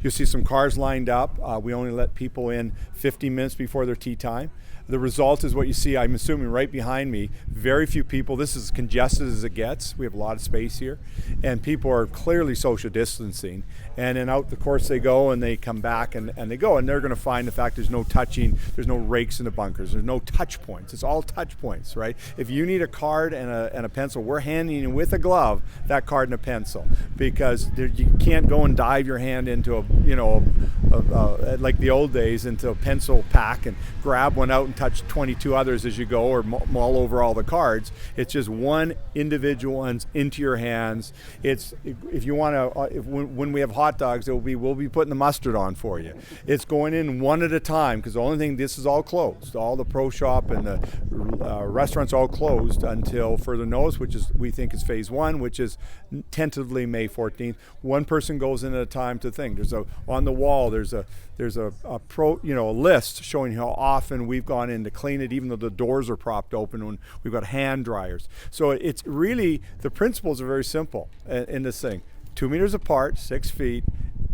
You'll see some cars lined up. We only let people in 15 minutes before their tee time. The result is what you see, I'm assuming, right behind me. Very few people. This is congested as it gets. We have a lot of space here. And people are clearly social distancing. And then out the course they go, and they come back and they go. And they're going to find the fact there's no touching, there's no rakes in the bunkers, there's no touch points. It's all touch points, right? If you need a card and a pencil, we're handing you with a glove that card and a pencil, because you can't go and dive your hand into like the old days, into a pencil pack and grab one out and touch 22 others as you go, or mull over all the cards. It's just one individual one's into your hands. It's, if you want to, when we have hot dogs, we'll be putting the mustard on for you. It's going in one at a time, because the only thing, this is all closed. All the pro shop and the restaurants all closed until further notice, which is, we think, is phase 1, which is tentatively May 14th. One person goes in at a time to think. On the wall, there's a list showing how often we've gone in to clean it, even though the doors are propped open, when we've got hand dryers. So it's really, the principles are very simple in this thing. 2 meters apart, 6 feet,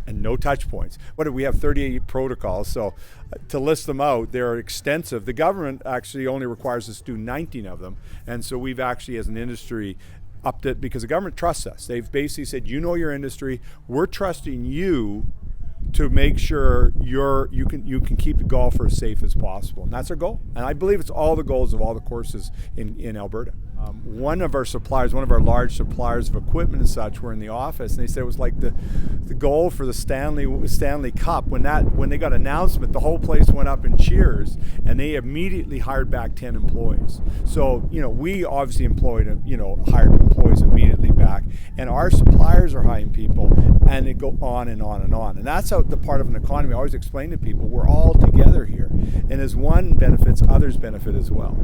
and no touch points. We have 38 protocols, so to list them out, they're extensive. The government actually only requires us to do 19 of them, and so we've actually, as an industry, upped it, because the government trusts us. They've basically said, you know your industry, we're trusting you to make sure you can keep the golfer as safe as possible, and that's our goal. And I believe it's all the goals of all the courses in Alberta. One of our suppliers, one of our large suppliers of equipment and such, were in the office, and they said it was like the goal for the Stanley Cup. When they got announcement, the whole place went up in cheers, and they immediately hired back 10 employees. So we obviously hired employees immediately back, and our suppliers are hiring people, and it go on and on and on. And that's how the part of an economy. I always explain to people, we're all together here, and as one benefits, others benefit as well.